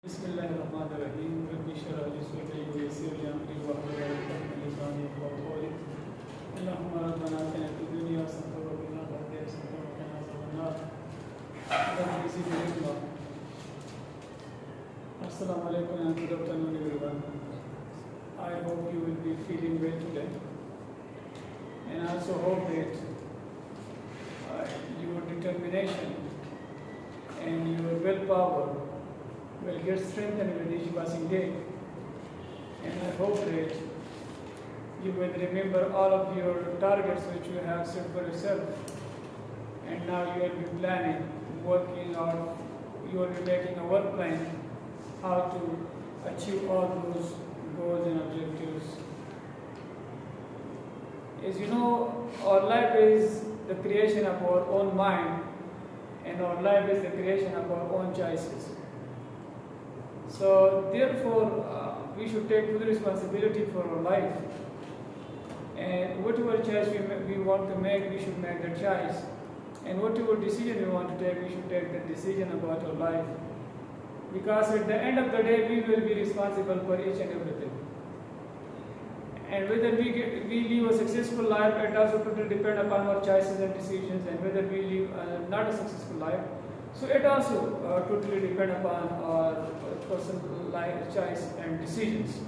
Bismillahirrahmanirrahim. Rabbi shrah li sadri wa yassir li amri wahlul 'uqdatan min lisani yafqahu qawli. Allahumma rabbana atina fid dunya hasanatan wa fil akhirati hasanatan wa qina adhaban nar. Rabbi zidni ilma. Assalamu alaikum and good afternoon everyone. I hope you will be feeling well today, and I also hope that your determination and your willpower will get strengthened with each passing day. And I hope that you will remember all of your targets which you have set for yourself. And now you will be planning, working out, you will be making a work plan how to achieve all those goals and objectives. As you know, our life is the creation of our own mind, and our life is the creation of our own choices. So therefore, we should take full responsibility for our life, and whatever choice we want to make, we should make that choice, and whatever decision we want to take, we should take that decision about our life, because at the end of the day, we will be responsible for each and everything. And whether we live a successful life, it also totally depends upon our choices and decisions, and whether we live not a successful life, so it also totally depends upon our personal life choice and decisions.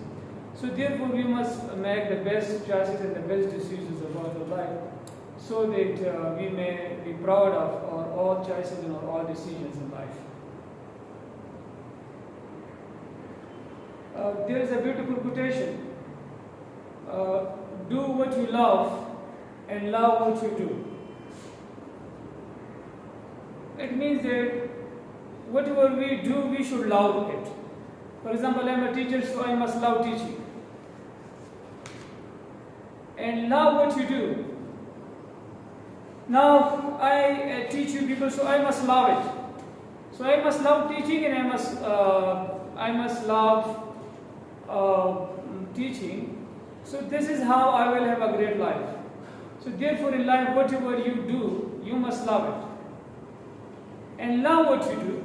So therefore, we must make the best choices and the best decisions about our life, so that we may be proud of our all choices and our all decisions in life. There is a beautiful quotation. Do what you love and love what you do. It means that whatever we do, we should love it. For example, I am a teacher, so I must love teaching. And love what you do. Now, I teach you people, so I must love it. So I must love teaching, and I must love teaching. So this is how I will have a great life. So therefore, in life, whatever you do, you must love it. And love what you do.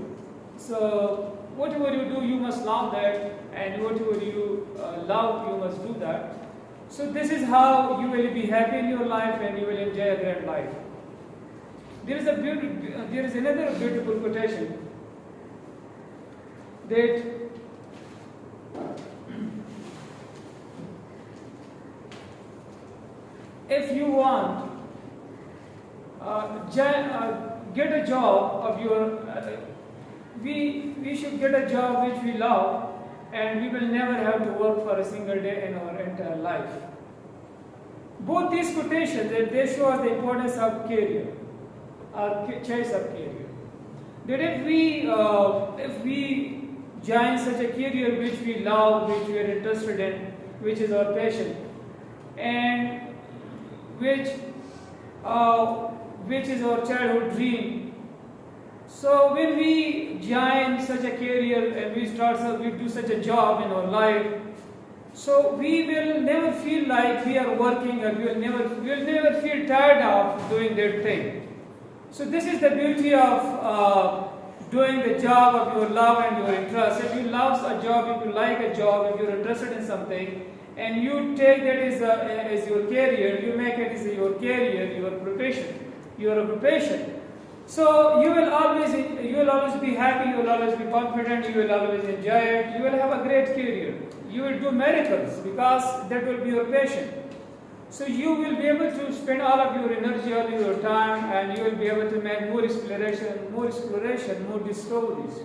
So whatever you do, you must love that, and whatever you love, you must do that. So this is how you will be happy in your life, and you will enjoy a great life. There is another beautiful quotation that if you want get a job of your we should get a job which we love, and we will never have to work for a single day in our entire life. Both these quotations, they show us the importance of career, choice of career. That if we join such a career which we love, which we are interested in, which is our passion, and which is our childhood dream. So when we join such a career and we do such a job in our life, so we will never feel like we are working, or we will never feel tired of doing that thing. So this is the beauty of doing the job of your love and your interest. If you love a job, if you like a job, if you are interested in something, and you take that as your career, you make it as your career, your occupation. So you will always be happy, you will always be confident, you will always enjoy it, you will have a great career. You will do miracles because that will be your passion. So you will be able to spend all of your energy, all of your time, and you will be able to make more exploration, more discoveries,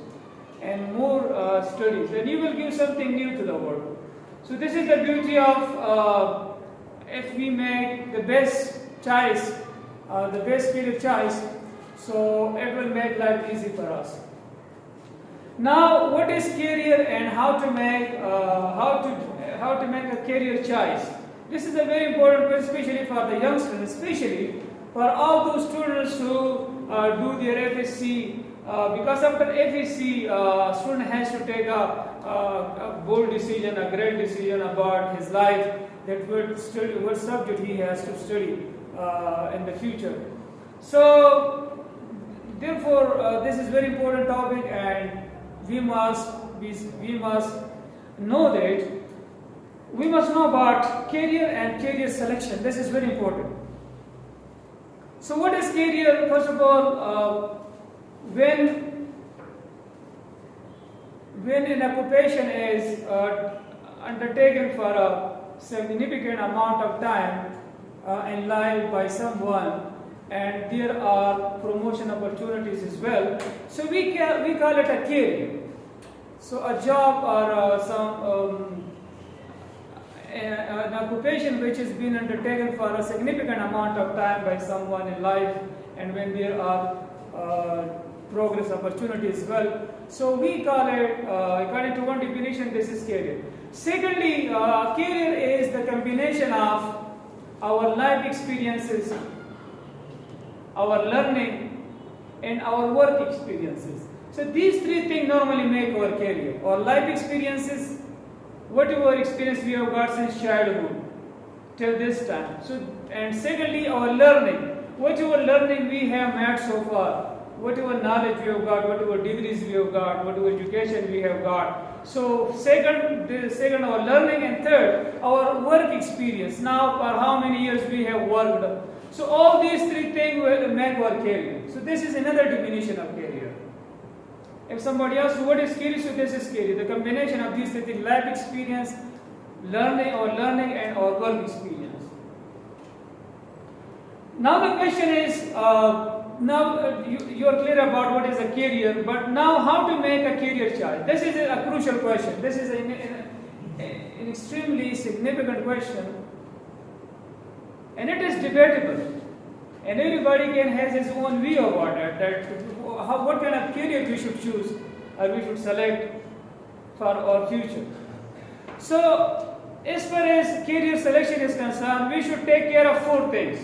and more studies, and you will give something new to the world. So this is the beauty of if we make the best choice, the best career choice, so it will make life easy for us. Now, what is career and how to make a career choice? This is a very important question, especially for the youngsters, especially for all those students who do their FSC. Because after FSC, student has to take a bold decision, a great decision about his life, that what subject he has to study in the future. So Therefore, this is very important topic, and we must we must know that we must know about career and career selection. This is very important. So what is career? First of all, when an occupation is undertaken for a significant amount of time in life by someone, and there are promotion opportunities as well, so we call it a career. So a job or an occupation which has been undertaken for a significant amount of time by someone in life, and when there are progress opportunities as well, so we call it, according to one definition, this is career. Secondly, career is the combination of our life experiences, our learning, and our work experiences. So these three things normally make our career. Our life experiences, whatever experience we have got since childhood till this time. So, and secondly, our learning, whatever learning we have had so far, whatever knowledge we have got, whatever degrees we have got, whatever education we have got. So second our learning, and third our work experience. Now for how many years we have worked. So all these three things will make our career. So this is another definition of career. If somebody asks what is career, so this is career. The combination of these three things: life experience, learning, and our work experience. Now the question is, you are clear about what is a career, but now how to make a career choice? This is a crucial question. This is an extremely significant question, and it is debatable. And everybody has his own view about it, that what kind of career we should choose or we should select for our future. So, as far as career selection is concerned, we should take care of 4 things.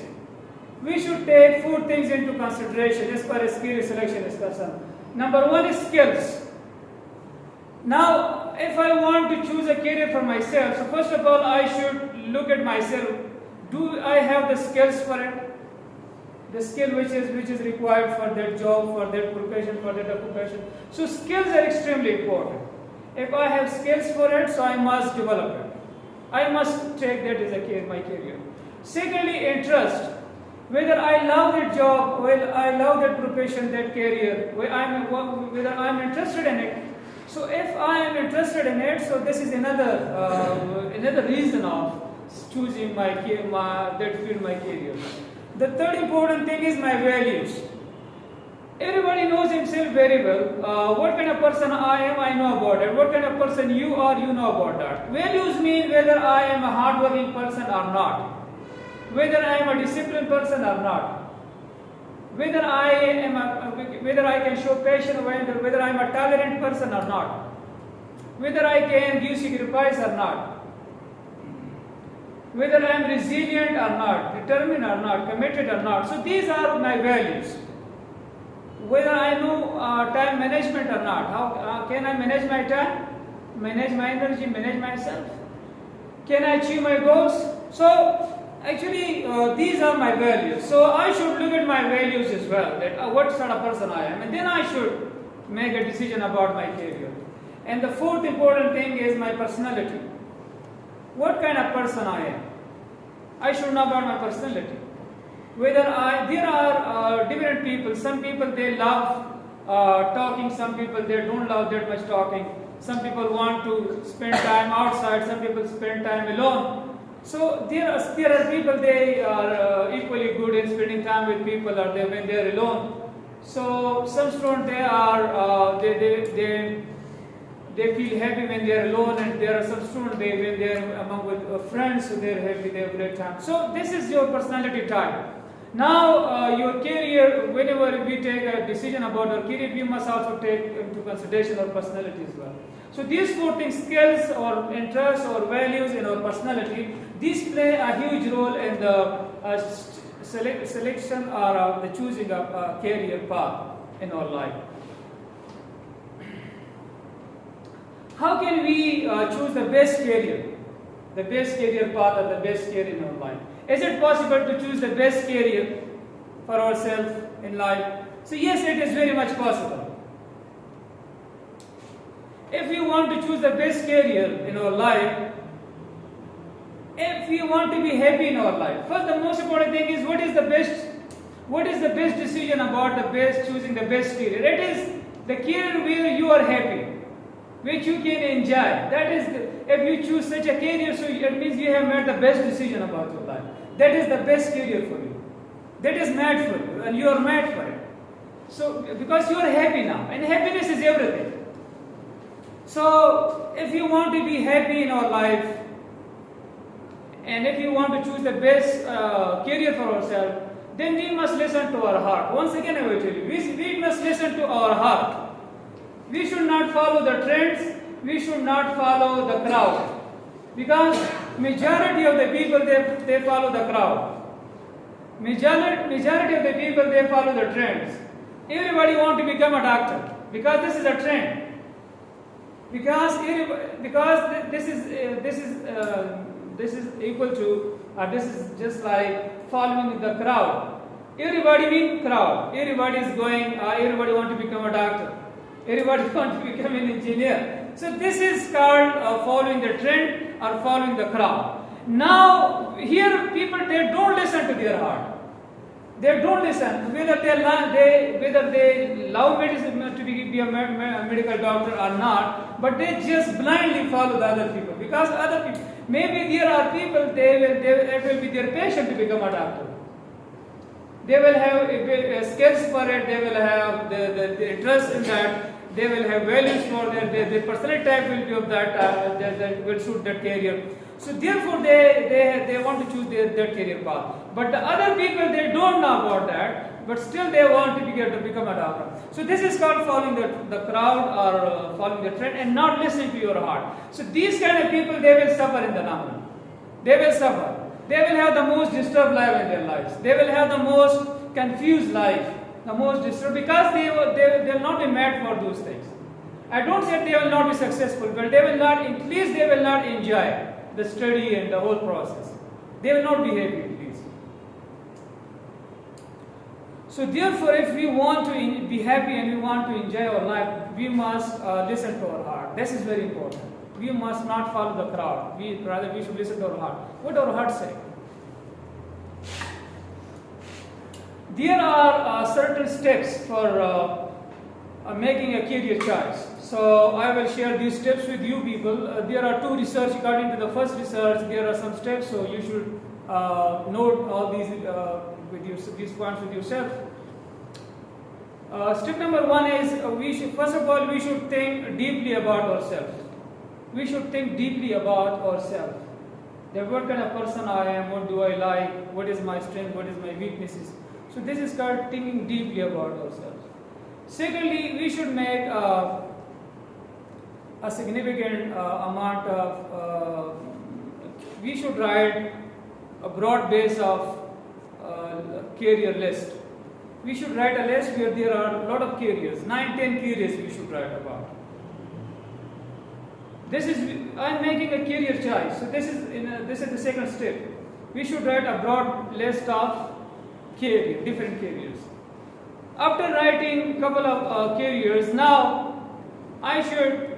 We should take 4 things into consideration as far as career selection is concerned. Number 1 is skills. Now, if I want to choose a career for myself, so first of all, I should look at myself. Do I have the skills for it? The skill which is required for that job, for that profession, for that occupation. So skills are extremely important. If I have skills for it, so I must develop it. I must take that as my career. Secondly, interest. Whether I love that job, whether I love that profession, that career, whether I'm interested in it. So if I am interested in it, so this is another reason of choosing that field, my career. The third important thing is my values. Everybody knows himself very well. What kind of person I am, I know about it. What kind of person you are, you know about that. Values mean whether I am a hardworking person or not, whether I am a disciplined person or not, whether I can show passion, whether I am a tolerant person or not, whether I can give sacrifice or not, whether I am resilient or not, determined or not, committed or not. So these are my values. Whether I know time management or not, how can I manage my time, manage my energy, manage myself? Can I achieve my goals? So actually these are my values. So I should look at my values as well, that what sort of person I am, and then I should make a decision about my career. And the fourth important thing is my personality. What kind of person I am? I should know about my personality. There are different people. Some people they love talking. Some people they don't love that much talking. Some people want to spend time outside. Some people spend time alone. So there are people they are equally good in spending time with people or when they are alone. So some students they feel happy when they are alone, and there are some students when they are among with friends, so they are happy, they have a great time. So this is your personality type. Now your career, whenever we take a decision about our career, we must also take into consideration our personality as well. So these 4 things, skills or interests or values in our personality, these play a huge role in the selection or the choosing of a career path in our life. How can we choose the best career path or the best career in our life? Is it possible to choose the best career for ourselves in life? So yes, it is very much possible. if you want to choose the best career in our life, if we want to be happy in our life, first the most important thing is what is the best decision about the best choosing the best career. It is the career where you are happy, which you can enjoy. That is, if you choose such a career, so it means you have made the best decision about your life. That is the best career for you. That is made for you, and you are made for it. So, because you are happy now, and happiness is everything. So, if you want to be happy in our life, and if you want to choose the best career for ourselves, then we must listen to our heart. Once again, I will tell you, we must listen to our heart. We should not follow the trends. We should not follow the crowd, because majority of the people they follow the crowd. Majority of the people they follow the trends. Everybody want to become a doctor because this is a trend. Because this is equal to, this is just like following the crowd. Everybody means crowd. Everybody is going. Everybody want to become a doctor. Everybody want to become an engineer. So this is called following the trend or following the crowd. Now here people they don't listen to their heart. They don't listen whether they love medicine to be a medical doctor or not, but they just blindly follow the other people, because other people, maybe there are people it will be their passion to become a doctor. They will have skills for it. They will have the interest in that. They will have values for that. Their personality type will be of that will suit that career. So therefore they want to choose that career path. But the other people they don't know about that, but still they want to become a doctor. So this is called following the crowd or following the trend and not listening to your heart. So these kind of people they will suffer in the long run. They will suffer. They will have the most disturbed life in their lives. They will have the most confused life, the most disturbed, because they will not be made for those things. I don't say they will not be successful, but they will not, at least they will not enjoy the study and the whole process. They will not be happy, at least. So therefore, if we want to be happy and we want to enjoy our life, we must listen to our heart. This is very important. We must not follow the crowd. Rather, we should listen to our heart. What our heart say? There are certain steps for making a career choice. So I will share these steps with you people. There are two research. According to the first research, there are some steps. So you should note all these points with yourself. Step number one is first of all we should think deeply about ourselves. We should think deeply about ourselves. That what kind of person I am, what do I like, what is my strength, what is my weaknesses. So this is called thinking deeply about ourselves. Secondly, we should make a significant amount of, we should write a broad base of career list. We should write a list where there are a lot of careers, 9-10 careers we should write about. I'm making a career choice. So this is the second step. We should write a broad list of different careers. After writing a couple of careers, now I should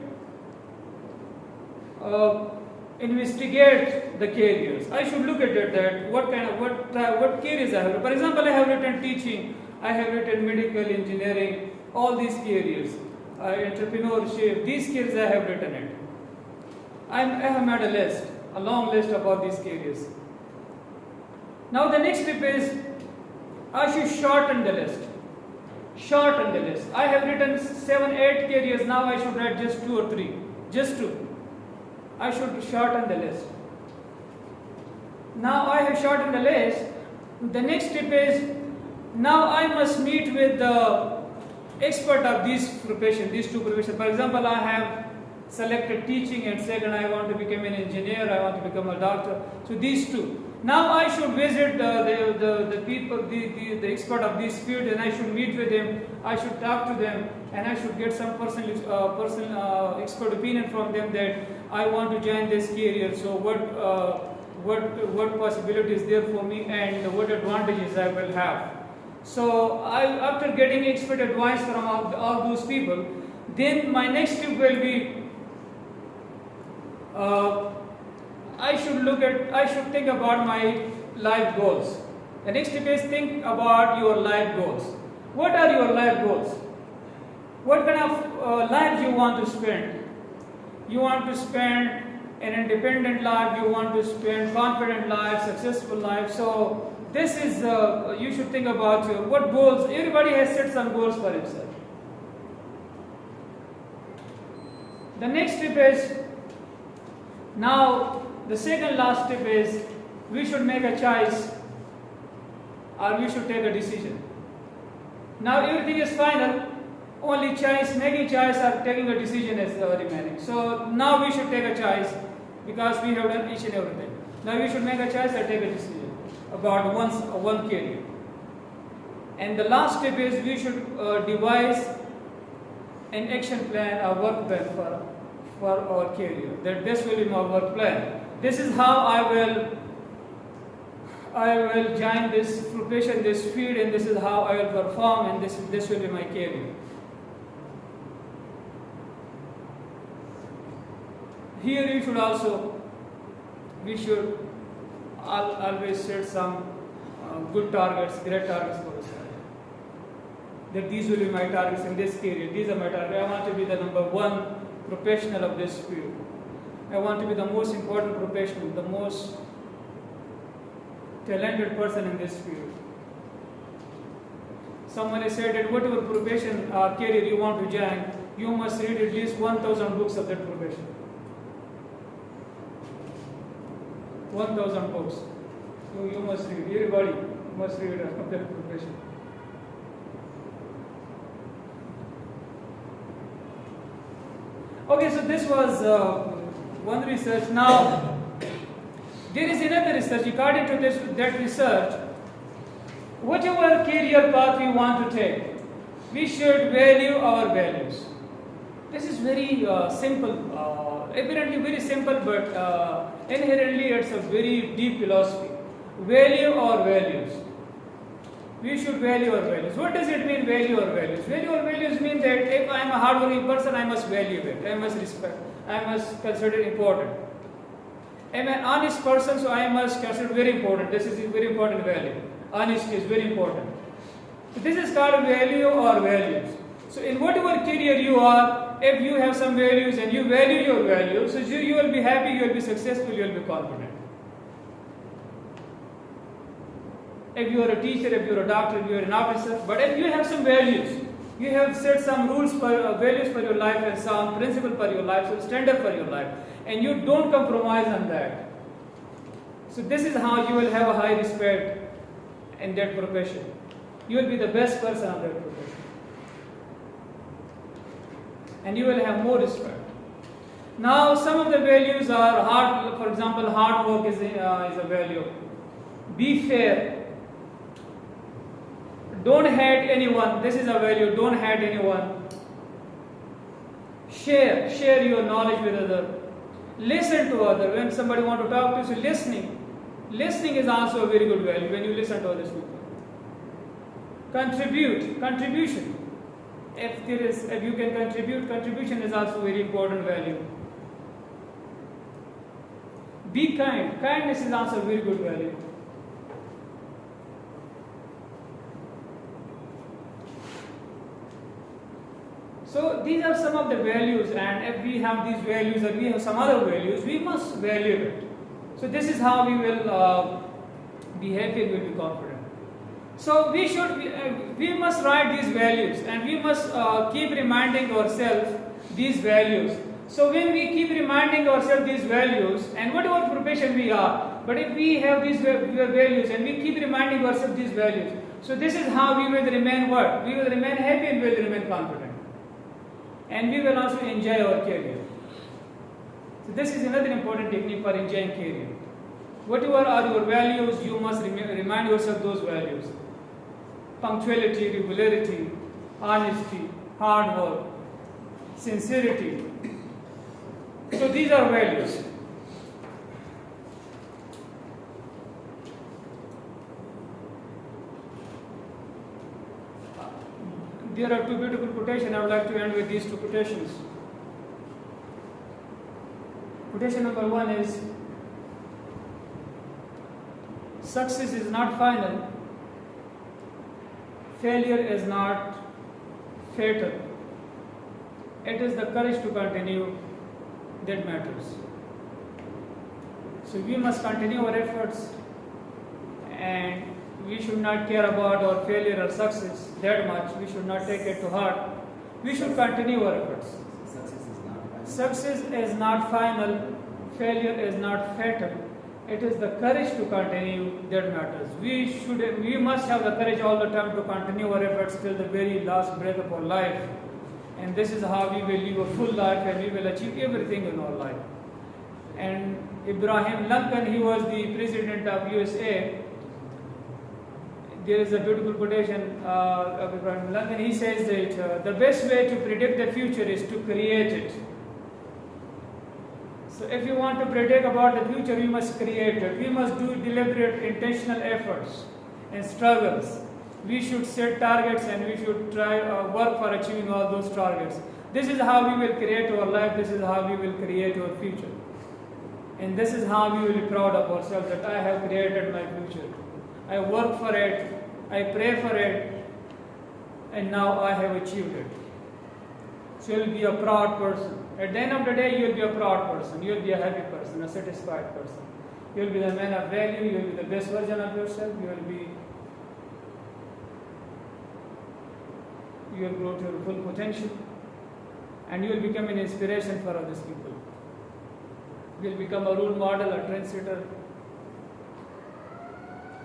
investigate the careers. I should look at that what careers I have. For example, I have written teaching, I have written medical engineering, all these careers, entrepreneurship. These careers I have written it. I have made a list, a long list about these careers. Now the next step is I should shorten the list. Shorten the list. I have written 7-8 careers. Now I should write just 2 or 3. Just 2. I should shorten the list. Now I have shortened the list. The next step is now I must meet with the expert of these professions, these two professions. For example, I have selected teaching, and second I want to become an engineer, I want to become a doctor. So these two. Now I should visit the people, the expert of this field, and I should meet with them. I should talk to them, and I should get some personal expert opinion from them that I want to join this career. So what possibilities there for me, and what advantages I will have. So after getting expert advice from all those people, then my next step will be I should think about my life goals. The next step is think about your life goals. What are your life goals? What kind of life you want to spend? You want to spend an independent life, you want to spend confident life, successful life. So this is, you should think about your, what goals, everybody has set some goals for himself. The next step is, now the second last step is, we should make a choice or we should take a decision. Now everything is final, only choice, making choice or taking a decision is remaining. So now we should take a choice because we have done each and everything. Now we should make a choice or take a decision about one career. And the last step is we should devise an action plan, a work plan for our career. That this will be my work plan. This is how I will join this profession, this field, and this is how I will perform, and this will be my career. Here you should also, we should always set some good targets, great targets for us. That these will be my targets in this career. These are my targets. I want to be the number one professional of this field. I want to be the most important professional, the most talented person in this field. Someone has said that whatever profession or career you want to join, you must read at least 1,000 books of that profession. 1,000 books. So you must read. Everybody must read of that profession. Okay, so this was one research. Now, there is another research. According to that research, whatever career path we want to take, we should value our values. This is very simple, apparently very simple, but inherently it's a very deep philosophy. Value our values. We should value our values. What does it mean, value our values? Value our values mean that if I am a hardworking person, I must value it, I must respect, I must consider it important. I am an honest person, so I must consider it very important. This is a very important value. Honesty is very important. So this is called value or values. So in whatever career you are, if you have some values and you value your values, so you will be happy, you will be successful, you will be confident. If you are a teacher, if you are a doctor, if you are an officer, but if you have some values, you have set some rules for values for your life and some principle for your life, some standard for your life, and you don't compromise on that. So this is how you will have a high respect in that profession. You will be the best person of that profession. And you will have more respect. Now some of the values are hard, for example, hard work is a value. Be fair. Don't hate anyone. This is a value. Don't hate anyone. Share your knowledge with others. Listen to others. When somebody wants to talk to you, so listening is also a very good value when you listen to others people. Contribution. If you can contribute, contribution is also a very important value. Be kind. Kindness is also a very good value. So these are some of the values, and if we have these values or we have some other values, we must value it. So this is how we will be happy and we will be confident. So we must write these values, and we must keep reminding ourselves these values. So when we keep reminding ourselves these values, and whatever profession we are, but if we have these values and we keep reminding ourselves these values, so this is how we will remain what? We will remain happy and we will remain confident. And we will also enjoy our career. So this is another important technique for enjoying career. Whatever are your values, you must remind yourself those values. Punctuality, regularity, honesty, hard work, sincerity. So these are values. There are two beautiful quotations. I would like to end with these two quotations. Quotation number one is, success is not final, failure is not fatal. It is the courage to continue that matters. So we must continue our efforts, and we should not care about our failure or success that much. We should not take it to heart. We should continue our efforts. Success is not final, failure is not fatal. It is the courage to continue that matters. We must have the courage all the time to continue our efforts till the very last breath of our life. And this is how we will live a full life, and we will achieve everything in our life. And Abraham Lincoln, he was the president of USA. There is a beautiful quotation of Abraham Lincoln. He says that the best way to predict the future is to create it. So if you want to predict about the future, we must create it. We must do deliberate, intentional efforts and struggles. We should set targets, and we should try work for achieving all those targets. This is how we will create our life. This is how we will create our future. And this is how we will be proud of ourselves, that I have created my future. I work for it, I pray for it, and now I have achieved it. So you will be a proud person. At the end of the day, you will be a proud person. You will be a happy person, a satisfied person. You will be the man of value. You will be the best version of yourself. You will grow to your full potential, and you will become an inspiration for others people. You will become a role model, a trendsetter.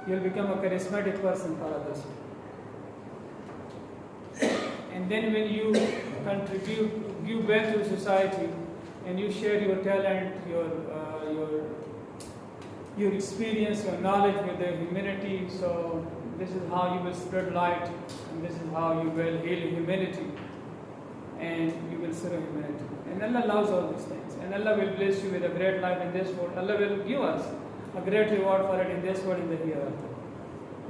You will become a charismatic person for others. And then when you contribute, give back to society, and you share your talent, your experience, your knowledge with the humanity, so this is how you will spread light, and this is how you will heal humanity, and you will serve humanity. And Allah loves all these things, and Allah will bless you with a great life in this world. Allah will give us a great reward for it in this world, in the hereafter.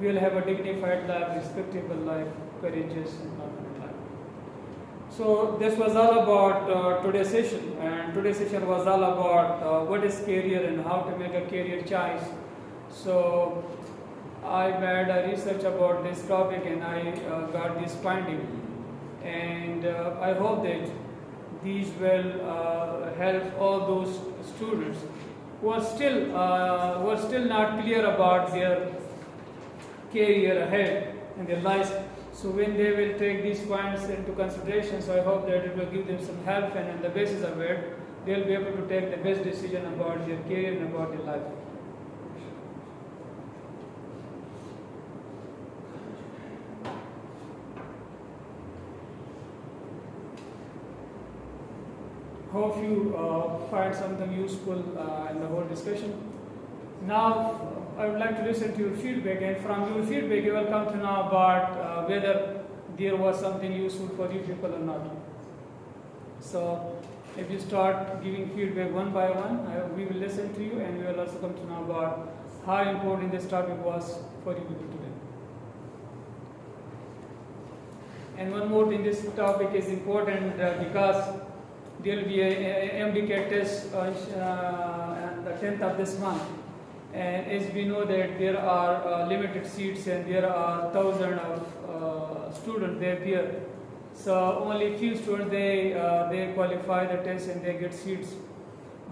We will have a dignified life, respectable life, courageous and confident life. So this was all about today's session, and today's session was all about what is career and how to make a career choice. So I made a research about this topic, and I got this finding, and I hope that these will help all those students who are still not clear about their career ahead in their lives. So when they will take these points into consideration, so I hope that it will give them some help, and on the basis of it, they will be able to take the best decision about their career and about their life. Hope you find something useful in the whole discussion. Now, I would like to listen to your feedback, and from your feedback, you will come to know about whether there was something useful for you people or not. So, if you start giving feedback one by one, we will listen to you, and we will also come to know about how important this topic was for you people today. And one more thing, this topic is important because there will be a MDCAT test on the 10th of this month. And as we know that there are limited seats, and there are thousands of students there. So only few students they qualify the test and they get seats.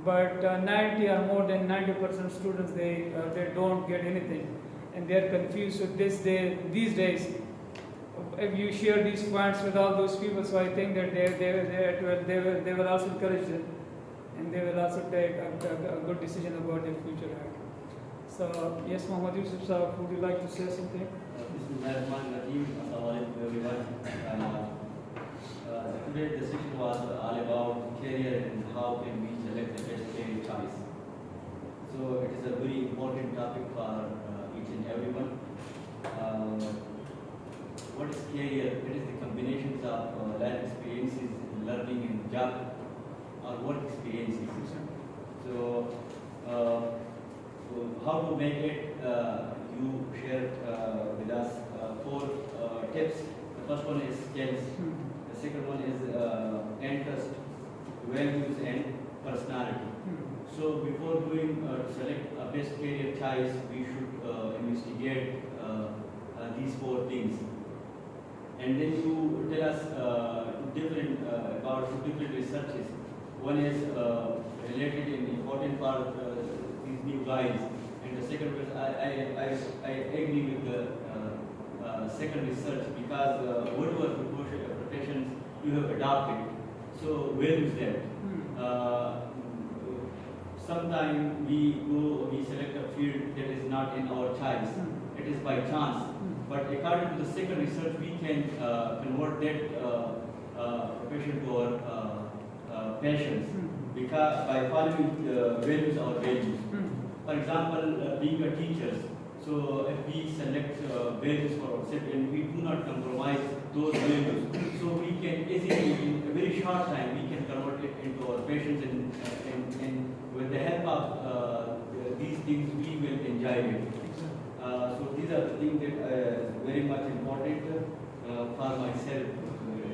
But 90 or more than 90% students they don't get anything, and they are confused. So these days, if you share these points with all those people, so I think that they will also encourage them, and they will also take a good decision about their future. So, yes, Muhammad Yusuf Sahab, would you like to say something? Today's session was all about career and how can we select the best career choice. So it is a very important topic for each and everyone. What is career? It is the combinations of life experiences, learning and job, or work experiences. So how to make it? You shared with us 4 tips. The first one is skills. The second one is interest, values, and personality. So before doing select a best career choice, we should investigate these four things, and then you tell us about two different researches. One is related and important for these new guys, and the second was I agree with the second research, because whatever professions you have adopted, so where is that? Sometimes we select a field that is not in our choice. It is by chance. But according to the second research, we can convert that profession to our passions, because by following our values. For example, being a teacher, so if we select values for ourselves and we do not compromise those values, so we can easily, in a very short time, we can convert it into our passions, and with the help of these things, we will enjoy it. So these are the things that are very much important for myself,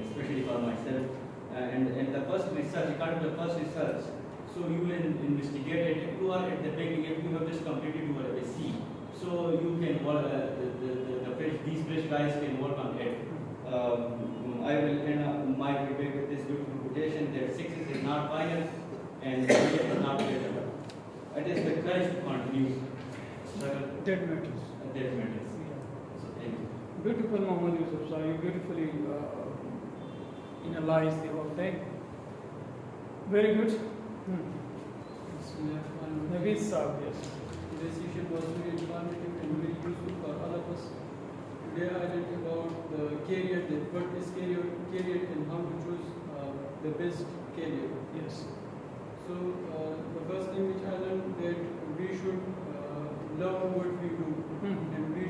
especially for myself. And the first research, according to the first research, so you will investigate it. If you are at the beginning, if you have just completed your SC, so you can work, these fresh guys can work on it. I will end up my debate with this beautiful quotation that success is not final and failure is not better. It is the courage to continue. Struggle. That matters. That matters. So thank you. Beautiful, Muhammad Yusuf Shah. You beautifully analyze the whole thing. Very good. Devise, yes. This session was very informative and very useful for all of us. Today I learned about the career, what is career and how to choose the best career. Yes. So the first thing which I learned that we should love what we do, and we